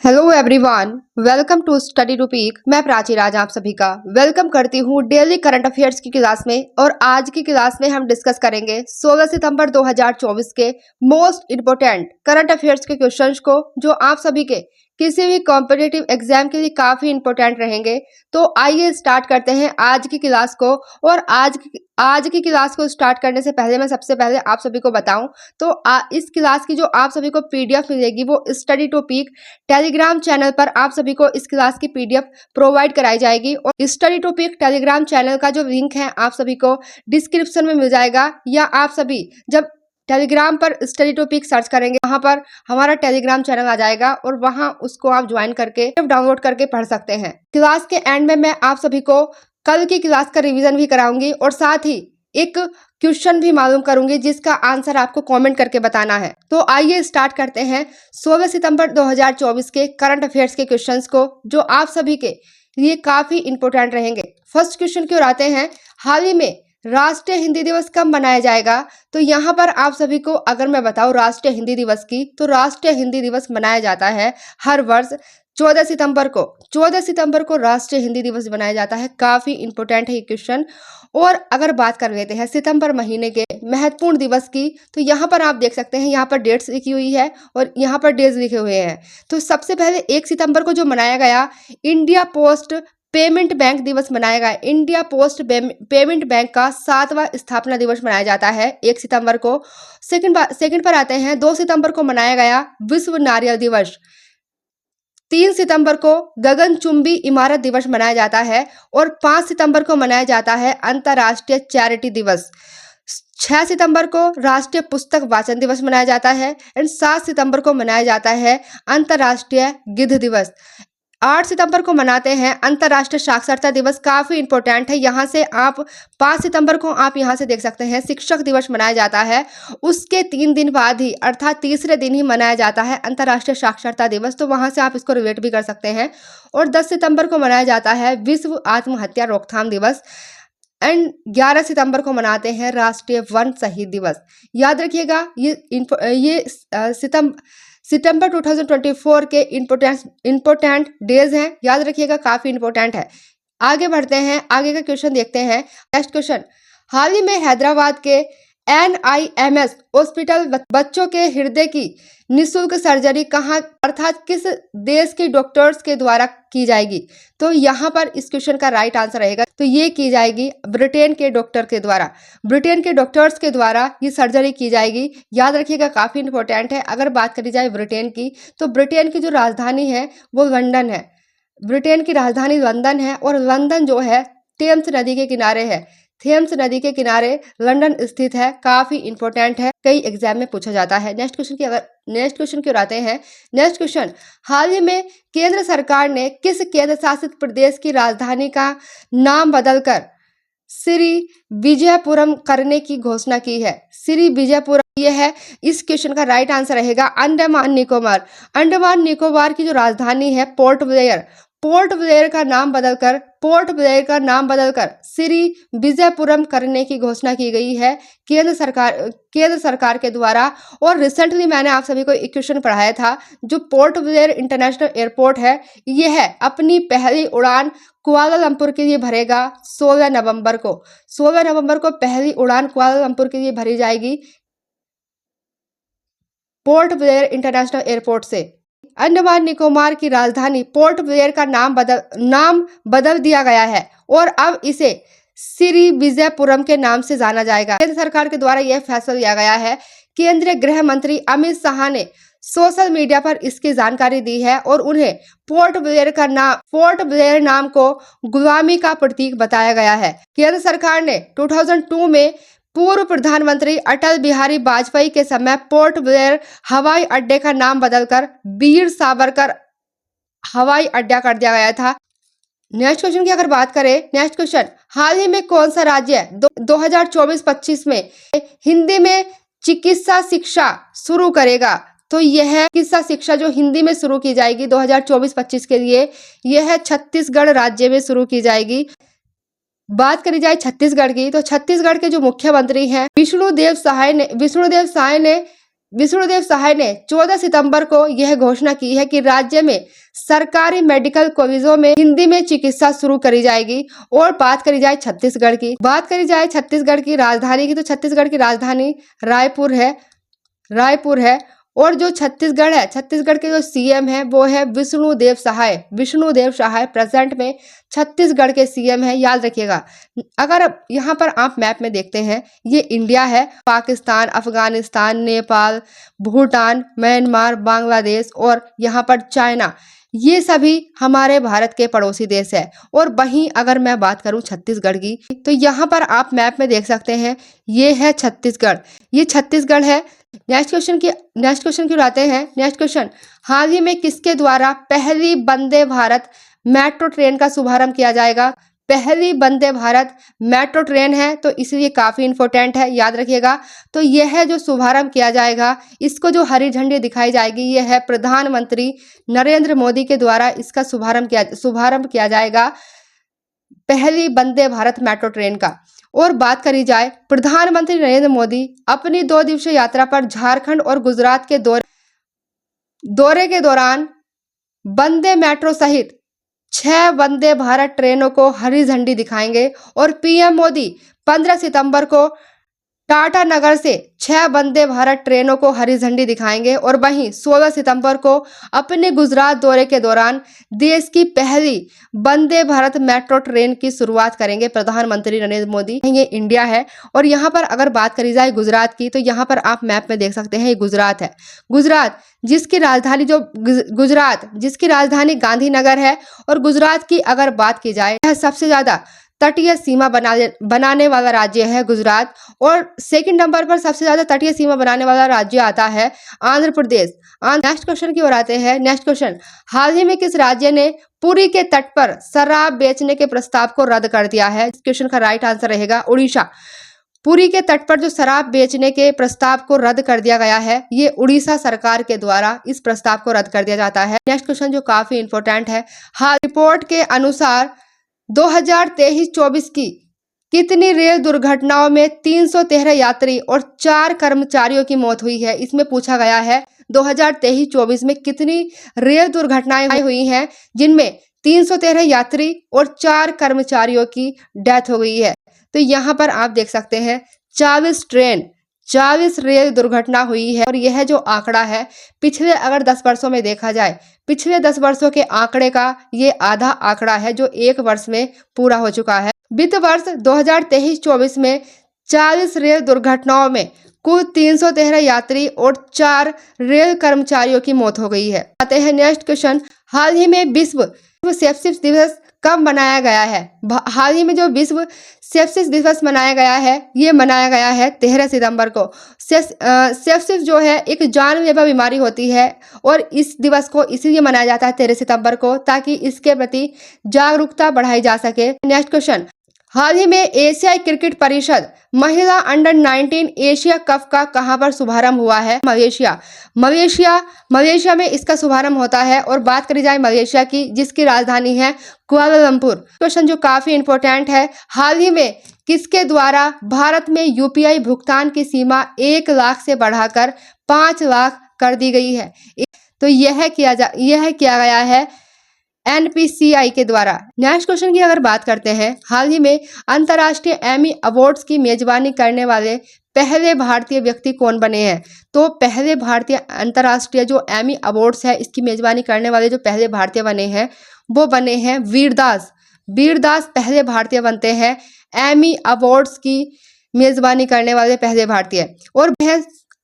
Hello everyone, welcome to study to peak. मैं प्राची राज आप सभी का वेलकम करती हूँ डेली करंट अफेयर्स की क्लास में। और आज की क्लास में हम डिस्कस करेंगे 16 सितंबर 2024 के मोस्ट इम्पोर्टेंट करंट अफेयर्स के क्वेश्चंस को, जो आप सभी के किसी भी कॉम्पिटिटिव एग्जाम के लिए काफी इंपॉर्टेंट रहेंगे। तो आइए स्टार्ट करते हैं आज की क्लास को। और आज की क्लास को स्टार्ट करने से पहले मैं सबसे पहले आप सभी को बताऊं तो इस क्लास की जो आप सभी को पीडीएफ मिलेगी वो study to peak Telegram channel पर आप सभी को इस क्लास की पीडीएफ प्रोवाइड कराई जाएगी। और study to peak Telegram channel का जो लिंक है आप सभी को डिस्क्रिप्शन में मिल जाएगा, या आप सभी जब टेलीग्राम पर स्टडी टू पीक सर्च करेंगे वहां पर हमारा टेलीग्राम चैनल आ जाएगा और वहां उसको आप ज्वाइन करके डाउनलोड करके पढ़ सकते हैं। क्लास के एंड में मैं आप सभी को कल की क्लास का रिवीजन भी कराऊंगी और साथ ही एक क्वेश्चन भी मालूम करूंगी जिसका आंसर आपको कमेंट करके बताना है। तो आइए स्टार्ट करते हैं 16 सितंबर 2024 के करंट अफेयर्स के क्वेश्चंस को, जो आप सभी के लिए काफी इंपॉर्टेंट रहेंगे। फर्स्ट क्वेश्चन की ओर आते हैं। हाल ही में राष्ट्रीय हिंदी दिवस कब मनाया जाएगा? तो यहाँ पर आप सभी को अगर मैं बताऊं राष्ट्रीय हिंदी दिवस की, तो राष्ट्रीय हिंदी दिवस मनाया जाता है हर वर्ष 14 सितंबर को। 14 सितंबर को राष्ट्रीय हिंदी दिवस मनाया जाता है। काफी इंपॉर्टेंट है ये क्वेश्चन। और अगर बात कर लेते हैं सितंबर महीने के महत्वपूर्ण दिवस की, तो यहाँ पर आप देख सकते हैं, यहाँ पर डेट्स लिखी हुई है और यहाँ पर डेज लिखे हुए हैं। तो सबसे पहले 1 सितंबर को जो मनाया गया, इंडिया पोस्ट पेमेंट बैंक दिवस मनाया गया। इंडिया पोस्ट पेमेंट बैंक का 7वां स्थापना दिवस मनाया जाता है 1 सितंबर को। सेकंड पर आते हैं। 2 सितंबर को मनाया गया विश्व नारियल दिवस। 3 सितंबर को गगनचुंबी इमारत दिवस मनाया जाता है और 5 सितंबर को मनाया जाता है अंतर्राष्ट्रीय चैरिटी दिवस। 6 सितंबर को राष्ट्रीय पुस्तक वाचन दिवस मनाया जाता है एंड 7 सितंबर को मनाया जाता है अंतर्राष्ट्रीय गिद्ध दिवस। 8 सितंबर को मनाते हैं अंतर्राष्ट्रीय साक्षरता दिवस। काफी इंपॉर्टेंट है। यहाँ से आप 5 सितंबर को आप यहाँ से देख सकते हैं शिक्षक दिवस मनाया जाता है। उसके 3 दिन बाद ही अर्थात तीसरे दिन ही मनाया जाता है अंतर्राष्ट्रीय साक्षरता दिवस। तो वहां से आप इसको रिलेट भी कर सकते हैं। और 10 सितंबर को मनाया जाता है विश्व आत्महत्या रोकथाम दिवस एंड 11 सितंबर को मनाते हैं राष्ट्रीय वन शहीद दिवस। याद रखिएगा ये सितंबर 2024 के इंपोर्टेंट डेज हैं। याद रखिएगा, काफी इंपॉर्टेंट है। आगे बढ़ते हैं, आगे का क्वेश्चन देखते हैं। Next question. हाल ही में हैदराबाद के NIMS हॉस्पिटल बच्चों के हृदय की निःशुल्क सर्जरी कहाँ अर्थात किस देश के डॉक्टर्स के द्वारा की जाएगी? तो यहाँ पर इस क्वेश्चन का राइट आंसर रहेगा, तो ये की जाएगी ब्रिटेन के डॉक्टर के द्वारा। ब्रिटेन के डॉक्टर्स के द्वारा ये सर्जरी की जाएगी। याद रखिएगा, काफी इंपॉर्टेंट है। अगर बात करी जाए ब्रिटेन की, तो ब्रिटेन की जो राजधानी है वो लंदन है। ब्रिटेन की राजधानी लंदन है और लंदन जो है टेम्स नदी के किनारे है। थेम्स नदी के किनारे लंदन स्थित है। काफी इंपॉर्टेंट है, कई एग्जाम में पूछा जाता है। नेक्स्ट क्वेश्चन की ओर आते हैं। Next question. हाल ही में केंद्र सरकार ने किस केंद्र शासित प्रदेश की राजधानी का नाम बदलकर श्री विजयपुरम करने की घोषणा की है? श्री विजयपुरम ये है। इस क्वेश्चन का राइट आंसर रहेगा अंडमान निकोबार। अंडमान निकोबार की जो राजधानी है पोर्ट ब्लेयर का नाम बदलकर श्री विजयपुरम करने की घोषणा की गई है केंद्र सरकार के द्वारा। और रिसेंटली मैंने आप सभी को एक क्वेश्चन पढ़ाया था। जो पोर्ट ब्लेयर इंटरनेशनल एयरपोर्ट है, यह है अपनी पहली उड़ान कुआलालंपुर के लिए भरेगा 16 नवंबर को पहली उड़ान कुआलालंपुर के लिए भरी जाएगी पोर्ट ब्लेयर इंटरनेशनल एयरपोर्ट से। अंडमान निकोबार की राजधानी पोर्ट ब्लेयर का नाम बदल दिया गया है और अब इसे श्री विजयपुरम के नाम से जाना जाएगा। केंद्र सरकार के द्वारा यह फैसला लिया गया है। केंद्रीय गृह मंत्री अमित शाह ने सोशल मीडिया पर इसकी जानकारी दी है और उन्हें पोर्ट ब्लेयर नाम को गुलामी का प्रतीक बताया गया है। केंद्र सरकार ने 2002 में पूर्व प्रधानमंत्री अटल बिहारी वाजपेयी के समय पोर्ट ब्लेयर हवाई अड्डे का नाम बदलकर वीर सावरकर हवाई अड्डा कर दिया गया था। नेक्स्ट क्वेश्चन की अगर बात करें, नेक्स्ट क्वेश्चन। हाल ही में कौन सा राज्य 2024-25 में हिंदी में चिकित्सा शिक्षा शुरू करेगा? तो यह चिकित्सा शिक्षा जो हिंदी में शुरू की जाएगी 2024-25 के लिए, यह छत्तीसगढ़ राज्य में शुरू की जाएगी। बात करी जाए छत्तीसगढ़ की, तो छत्तीसगढ़ के जो मुख्यमंत्री हैं विष्णुदेव साय ने विष्णुदेव सहाय ने 14 सितंबर को यह घोषणा की है कि राज्य में सरकारी मेडिकल कॉलेजों में हिंदी में चिकित्सा शुरू करी जाएगी। और बात करी जाए छत्तीसगढ़ की, छत्तीसगढ़ की राजधानी की, तो छत्तीसगढ़ की राजधानी रायपुर है। और जो छत्तीसगढ़ है, छत्तीसगढ़ के जो सीएम है वो है विष्णुदेव सहाय प्रेजेंट में छत्तीसगढ़ के सीएम है, याद रखिएगा। अगर यहाँ पर आप मैप में देखते हैं, ये इंडिया है, पाकिस्तान, अफगानिस्तान, नेपाल, भूटान, म्यांमार, बांग्लादेश और यहाँ पर चाइना, ये सभी हमारे भारत के पड़ोसी देश है। और वहीं अगर मैं बात करूं छत्तीसगढ़ की, तो यहाँ पर आप मैप में देख सकते हैं, ये है छत्तीसगढ़, ये छत्तीसगढ़ है। नेक्स्ट क्वेश्चन की उड़ाते हैं। नेक्स्ट क्वेश्चन, हाल ही में किसके द्वारा पहली वंदे भारत मेट्रो ट्रेन का शुभारंभ किया जाएगा? पहली वंदे भारत मेट्रो ट्रेन है, तो इसलिए काफी इंपॉर्टेंट है, याद रखिएगा। तो यह जो शुभारंभ किया जाएगा, इसको जो हरी झंडी दिखाई जाएगी, यह है प्रधानमंत्री नरेंद्र मोदी के द्वारा इसका शुभारंभ किया जाएगा, पहली वंदे भारत मेट्रो ट्रेन का। और बात करी जाए, प्रधानमंत्री नरेंद्र मोदी अपनी 2 दिवसीय यात्रा पर झारखंड और गुजरात के दौरे के दौरान वंदे मेट्रो सहित 6 वंदे भारत ट्रेनों को हरी झंडी दिखाएंगे। और पीएम मोदी 15 सितंबर को टाटा नगर से 6 वंदे भारत ट्रेनों को हरी झंडी दिखाएंगे। और वहीं 16 सितंबर को अपने गुजरात दौरे के दौरान देश की पहली वंदे भारत मेट्रो ट्रेन की शुरुआत करेंगे प्रधानमंत्री नरेंद्र मोदी। ये इंडिया है। और यहाँ पर अगर बात करी जाए गुजरात की, तो यहाँ पर आप मैप में देख सकते हैं, ये गुजरात है। गुजरात जिसकी राजधानी गांधीनगर है। और गुजरात की अगर बात की जाए, यह सबसे ज्यादा तटीय सीमा बनाने वाला राज्य है गुजरात। और सेकंड नंबर पर सबसे ज्यादा तटीय सीमा बनाने वाला राज्य आता है आंध्र प्रदेश। नेक्स्ट क्वेश्चन की ओर आते हैं। नेक्स्ट क्वेश्चन, हाल ही में किस राज्य ने पुरी के तट पर शराब बेचने के प्रस्ताव को रद्द कर दिया है? इस क्वेश्चन का राइट आंसर रहेगा उड़ीसा। पुरी के तट पर जो शराब बेचने के प्रस्ताव को रद्द कर दिया गया है, ये उड़ीसा सरकार के द्वारा इस प्रस्ताव को रद्द कर दिया जाता है। नेक्स्ट क्वेश्चन जो काफी इंपॉर्टेंट है, हाल रिपोर्ट के अनुसार 2023-24 की कितनी रेल दुर्घटनाओं में 313 यात्री और 4 कर्मचारियों की मौत हुई है? इसमें पूछा गया है 2023-24 में कितनी रेल दुर्घटनाएं हुई हैं जिनमें 313 यात्री और 4 कर्मचारियों की डेथ हो गई है? तो यहाँ पर आप देख सकते हैं 40 रेल दुर्घटना हुई है। और यह जो आंकड़ा है, पिछले अगर 10 वर्षों में देखा जाए, पिछले 10 वर्षों के आंकड़े का ये आधा आंकड़ा है जो 1 वर्ष में पूरा हो चुका है। वित्त वर्ष 2023-24 में 40 रेल दुर्घटनाओं में कुल 313 यात्री और 4 रेल कर्मचारियों की मौत हो गई है। आते हैं नेक्स्ट क्वेश्चन, हाल ही में विश्व सेप्सिस दिवस कब मनाया गया है? हाल ही में जो विश्व सेप्सिस दिवस मनाया गया है, ये मनाया गया है 13 सितंबर को। सेप्सिस जो है एक जानलेवा बीमारी होती है और इस दिवस को इसलिए मनाया जाता है 13 सितंबर को, ताकि इसके प्रति जागरूकता बढ़ाई जा सके। नेक्स्ट क्वेश्चन, हाल ही में एशियाई क्रिकेट परिषद महिला अंडर 19 एशिया कप का कहां पर शुभारंभ हुआ है? मलेशिया में इसका शुभारंभ होता है। और बात करी जाए मलेशिया की, जिसकी राजधानी है कुआलालंपुर। क्वेश्चन जो काफी इंपॉर्टेंट है, हाल ही में किसके द्वारा भारत में यूपीआई भुगतान की सीमा 1 लाख से बढ़ाकर 5 लाख कर दी गई है? तो यह किया गया है एनपीसीआई के द्वारा। नेक्स्ट क्वेश्चन की अगर बात करते हैं, हाल ही में अंतर्राष्ट्रीय एमी अवार्ड्स की मेजबानी करने वाले पहले भारतीय व्यक्ति कौन बने हैं? तो पहले भारतीय अंतर्राष्ट्रीय जो एमी अवार्ड्स है, इसकी मेजबानी करने वाले जो पहले भारतीय बने हैं, वो बने हैं वीरदास पहले भारतीय बनते हैं एमी अवार्ड्स की मेजबानी करने वाले पहले भारतीय। और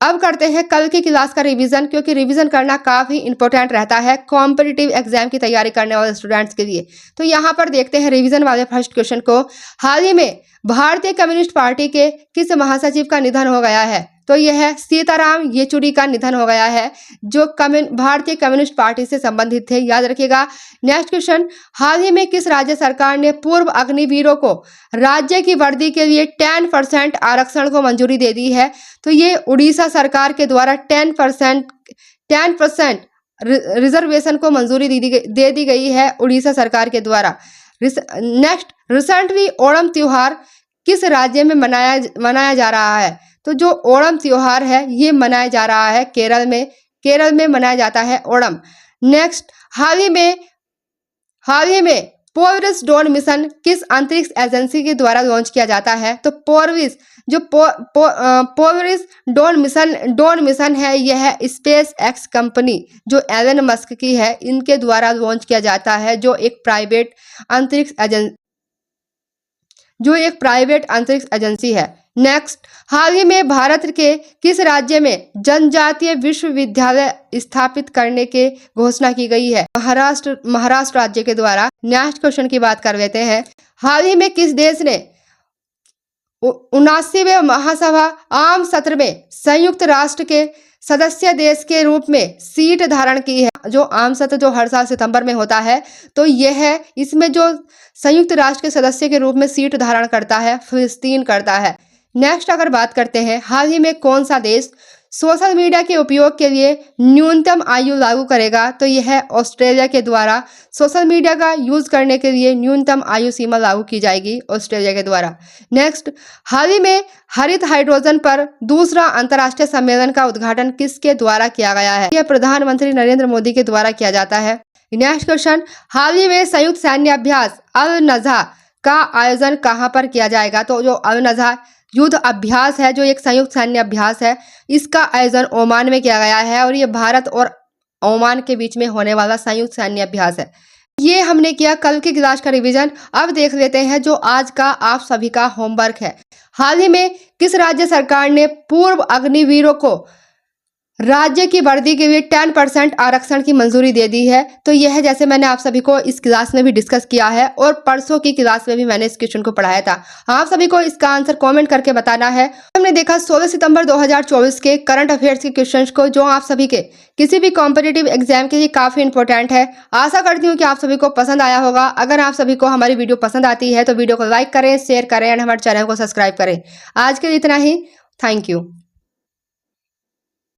अब करते हैं कल की क्लास का रिवीजन, क्योंकि रिवीजन करना काफी इंपॉर्टेंट रहता है कॉम्पिटिटिव एग्जाम की तैयारी करने वाले स्टूडेंट्स के लिए। तो यहाँ पर देखते हैं रिवीजन वाले फर्स्ट क्वेश्चन को। हाल ही में भारतीय कम्युनिस्ट पार्टी के किस महासचिव का निधन हो गया है? तो यह सीताराम येचुरी का निधन हो गया है, जो भारतीय कम्युनिस्ट पार्टी से संबंधित थे, याद रखिएगा। नेक्स्ट क्वेश्चन, हाल ही में किस राज्य सरकार ने पूर्व अग्निवीरों को राज्य की वर्दी के लिए 10% आरक्षण को मंजूरी दे दी है? तो ये उड़ीसा सरकार के द्वारा 10% रिजर्वेशन को मंजूरी दे दी गई है उड़ीसा सरकार के द्वारा। नेक्स्ट, रिसेंटली ओणम त्योहार किस राज्य में मनाया जा रहा है? तो जो ओणम त्योहार है ये मनाया जा रहा है केरल में मनाया जाता है ओणम। नेक्स्ट, हाल ही में पोर्विस ड्रोन मिशन किस अंतरिक्ष एजेंसी के द्वारा लॉन्च किया जाता है? तो पोर्विस ड्रोन मिशन है, यह स्पेस एक्स कंपनी जो एलन मस्क की है इनके द्वारा लॉन्च किया जाता है, जो एक प्राइवेट अंतरिक्ष एजेंसी है। नेक्स्ट, हाल ही में भारत के किस राज्य में जनजातीय विश्वविद्यालय स्थापित करने की घोषणा की गई है? महाराष्ट्र राज्य के द्वारा। नेक्स्ट क्वेश्चन की बात कर लेते हैं। हाल ही में किस देश ने 79वें महासभा आम सत्र में संयुक्त राष्ट्र के सदस्य देश के रूप में सीट धारण की है? जो आम सत्र जो हर साल सितंबर में होता है, तो यह इसमें जो संयुक्त राष्ट्र के सदस्य के रूप में सीट धारण करता है फिलिस्तीन करता है। नेक्स्ट अगर बात करते हैं, हाल ही में कौन सा देश सोशल मीडिया के उपयोग के लिए न्यूनतम आयु लागू करेगा? तो यह ऑस्ट्रेलिया के द्वारा सोशल मीडिया का यूज करने के लिए न्यूनतम आयु सीमा लागू की जाएगी ऑस्ट्रेलिया के द्वारा। नेक्स्ट, हाल ही में हरित हाइड्रोजन पर दूसरा अंतर्राष्ट्रीय सम्मेलन का उद्घाटन किसके द्वारा किया गया है? यह प्रधानमंत्री नरेंद्र मोदी के द्वारा किया जाता है। नेक्स्ट क्वेश्चन, हाल ही में संयुक्त सैन्य अभ्यास अल-नज़ा का आयोजन कहां पर किया जाएगा? तो जो अल-नज़ा युद्ध अभ्यास है, जो एक संयुक्त सैन्य अभ्यास है, इसका आयोजन ओमान में किया गया है और ये भारत और ओमान के बीच में होने वाला संयुक्त सैन्य अभ्यास है। ये हमने किया कल की क्लास का रिवीजन। अब देख लेते हैं जो आज का आप सभी का होमवर्क है। हाल ही में किस राज्य सरकार ने पूर्व अग्निवीरों को राज्य की वर्दी के लिए 10% आरक्षण की मंजूरी दे दी है? तो यह जैसे मैंने आप सभी को इस क्लास में भी डिस्कस किया है और परसों की क्लास में भी मैंने इस क्वेश्चन को पढ़ाया था। आप सभी को इसका आंसर कमेंट करके बताना है। हमने देखा 16 सितंबर 2024 के करंट अफेयर्स के क्वेश्चंस को, जो आप सभी के किसी भी कॉम्पिटिटिव एग्जाम के लिए काफी इंपॉर्टेंट है। आशा करती हूँ कि आप सभी को पसंद आया होगा। अगर आप सभी को हमारी वीडियो पसंद आती है तो वीडियो को लाइक करें, शेयर करें और हमारे चैनल को सब्सक्राइब करें। आज के लिए इतना ही। Thank you.